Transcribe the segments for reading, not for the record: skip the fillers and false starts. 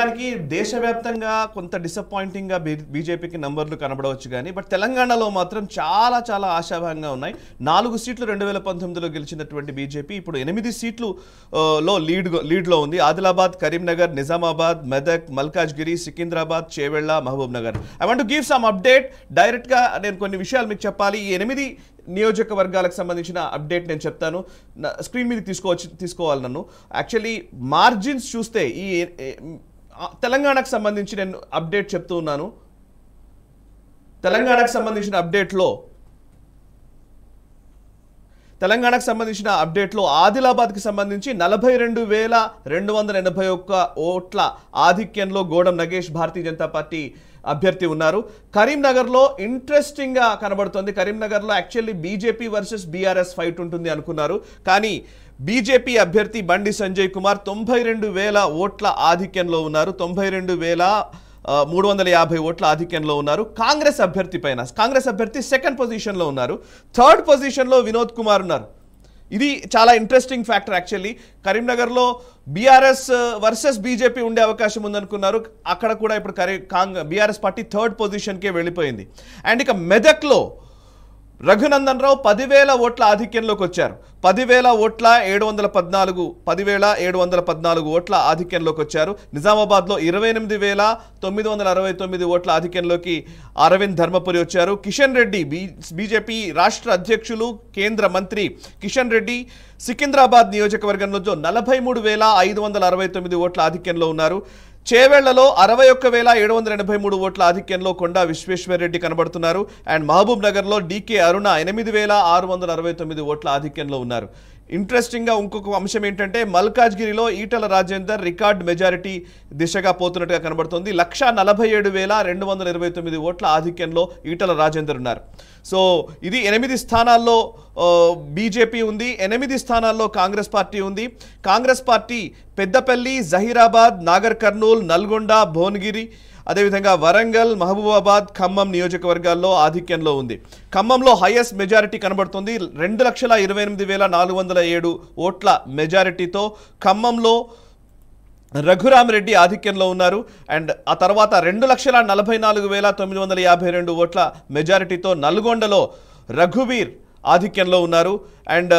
దానికి దేశవ్యాప్తంగా కొంత డిసప్పాయింటింగ్ గా బీజేపీకి నంబర్లు కనబడవచ్చు కానీ బట్ తెలంగాణలో మాత్రం చాలా చాలా ఆశాభంగా ఉన్నాయి. 4 సీట్లు 2019లో గెలిచినటువంటి బీజేపీ ఇప్పుడు 8 సీట్లు లో లీడ్లో ఉంది. Adilabad, Karimnagar, Nizamabad, Medak, Malkajgiri, Secunderabad, Chevella, Mahabubnagar. I want to give some update. Direct గా నేను కొన్ని విషయాలు మీకు చెప్పాలి. ఈ 8 నియోజకవర్గాలకు సంబంధించిన అప్డేట్ నేను చెప్తాను. స్క్రీన్ మీద తీసుకోవాలి నన్ను. యాక్చువల్లీ మార్జిన్స్ చూస్తే ఈ తెలంగాణకు సంబంధించి నేను అప్డేట్ చెప్తూ ఉన్నాను. తెలంగాణకు సంబంధించిన అప్డేట్లో ఆదిలాబాద్కి సంబంధించి 42,281 ఓట్ల ఆధిక్యంలో గోడం నగేష్ భారతీయ జనతా పార్టీ అభ్యర్థి ఉన్నారు. కరీంనగర్లో ఇంట్రెస్టింగ్గా కనబడుతుంది. కరీంనగర్లో actually BJP versus BRS fight ఉంటుంది అనుకున్నారు. కానీ బీజేపీ అభ్యర్థి బండి సంజయ్ కుమార్ 92,000 ఓట్ల ఆధిక్యంలో ఉన్నారు. 92,350 ఓట్ల ఆధిక్యంలో ఉన్నారు. కాంగ్రెస్ అభ్యర్థి సెకండ్ పొజిషన్లో ఉన్నారు. థర్డ్ పొజిషన్లో వినోద్ కుమార్ ఉన్నారు. ఇది చాలా ఇంట్రెస్టింగ్ ఫ్యాక్టర్. యాక్చువల్లీ కరీంనగర్లో బీఆర్ఎస్ వర్సెస్ బీజేపీ ఉండే అవకాశం ఉందనుకున్నారు. అక్కడ కూడా ఇప్పుడు బీఆర్ఎస్ పార్టీ థర్డ్ పొజిషన్కే వెళ్ళిపోయింది. అండ్ ఇక మెదక్లో రఘునందన్ రావు 10,000 ఓట్ల ఆధిక్యంలోకి వచ్చారు. 10,714 ఓట్ల ఆధిక్యంలోకి వచ్చారు. నిజామాబాద్లో 28,969 ఓట్ల ఆధిక్యంలోకి అరవింద్ ధర్మపురి వచ్చారు. కిషన్ రెడ్డి బీజేపీ రాష్ట్ర అధ్యక్షులు, కేంద్ర మంత్రి కిషన్ రెడ్డి సికింద్రాబాద్ నియోజకవర్గంలో 43,569 ఓట్ల ఆధిక్యంలో ఉన్నారు. చేవెళ్లలో 61,783 ఓట్ల ఆధిక్యంలో కొండా విశ్వేశ్వరరెడ్డి కనబడుతున్నారు. అండ్ మహబూబ్ నగర్లో డీకే అరుణ 8,669 ఓట్ల ఆధిక్యంలో ఉన్నారు. ఇంట్రెస్టింగ్గా ఇంకొక అంశం ఏంటంటే మల్కాజ్గిరిలో ఈటల రాజేందర్ రికార్డ్ మెజారిటీ దిశగా పోతున్నట్టుగా కనబడుతుంది. 1,47,229 ఓట్ల ఆధిక్యంలో ఈటల రాజేందర్ ఉన్నారు. సో ఇది 8 స్థానాల్లో బీజేపీ ఉంది, 8 స్థానాల్లో కాంగ్రెస్ పార్టీ ఉంది. కాంగ్రెస్ పార్టీ పెద్దపల్లి, జహీరాబాద్, నాగర్ కర్నూల్, నల్గొండ, భువనగిరి, అదేవిధంగా వరంగల్, మహబూబాబాద్, ఖమ్మం నియోజకవర్గాల్లో ఆధిక్యంలో ఉంది. ఖమ్మంలో హైయెస్ట్ మెజారిటీ కనబడుతుంది. 2,28,407 ఓట్ల మెజారిటీతో ఖమ్మంలో రఘురామరెడ్డి ఆధిక్యంలో ఉన్నారు. అండ్ ఆ తర్వాత 2,44,952 ఓట్ల మెజారిటీతో నల్గొండలో రఘువీర్ ఆధిక్యంలో ఉన్నారు. అండ్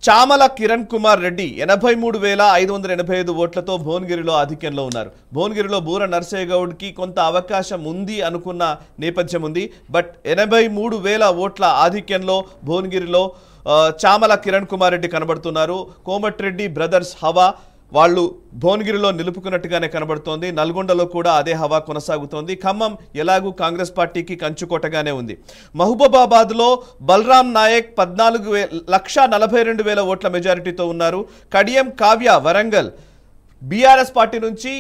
చామల కిరణ్ కుమార్ రెడ్డి 83,585 ఓట్లతో భువనగిరిలో ఆధిక్యంలో ఉన్నారు. భువనగిరిలో బూర నర్సయ్య గౌడ్కి కొంత అవకాశం ఉంది అనుకున్న నేపథ్యం ఉంది. బట్ 83,000 ఓట్ల ఆధిక్యంలో భువనగిరిలో చామల కిరణ్ కుమార్ రెడ్డి కనబడుతున్నారు. కోమటిరెడ్డి బ్రదర్స్ హవా వాళ్ళు భువనగిరిలో నిలుపుకున్నట్టుగానే కనబడుతోంది. నల్గొండలో కూడా అదే హవా కొనసాగుతోంది. ఖమ్మం ఎలాగూ కాంగ్రెస్ పార్టీకి కంచుకోటగానే ఉంది. మహబూబాబాద్లో బలరాం నాయక్ 14,42,000 ఓట్ల మెజారిటీతో ఉన్నారు. కడియం కావ్య వరంగల్ బీఆర్ఎస్ పార్టీ నుంచి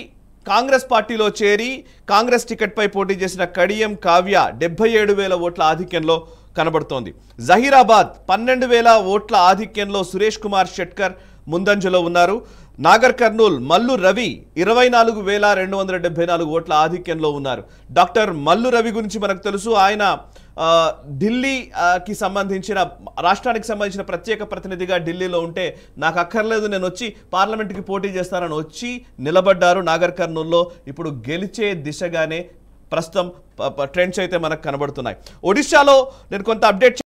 కాంగ్రెస్ పార్టీలో చేరి కాంగ్రెస్ టికెట్పై పోటీ చేసిన కడియం కావ్య 77,000 ఓట్ల ఆధిక్యంలో కనబడుతోంది. జహీరాబాద్ 12,000 ఓట్ల ఆధిక్యంలో సురేష్ కుమార్ షెట్కర్ ముందంజలో ఉన్నారు. నాగర్ కర్నూల్ మల్లు రవి 24,274 ఓట్ల ఆధిక్యంలో ఉన్నారు. డాక్టర్ మల్లు రవి గురించి మనకు తెలుసు. ఆయన ఢిల్లీకి సంబంధించిన రాష్ట్రానికి సంబంధించిన ప్రత్యేక ప్రతినిధిగా ఢిల్లీలో ఉంటే నాకు అక్కర్లేదు, నేను వచ్చి పార్లమెంట్కి పోటీ చేస్తానని వచ్చి నిలబడ్డారు నాగర్ కర్నూల్లో. ఇప్పుడు గెలిచే దిశగానే ప్రస్తుతం ట్రెండ్స్ అయితే మనకు కనబడుతున్నాయి. ఒడిశాలో నేను కొంత అప్డేట్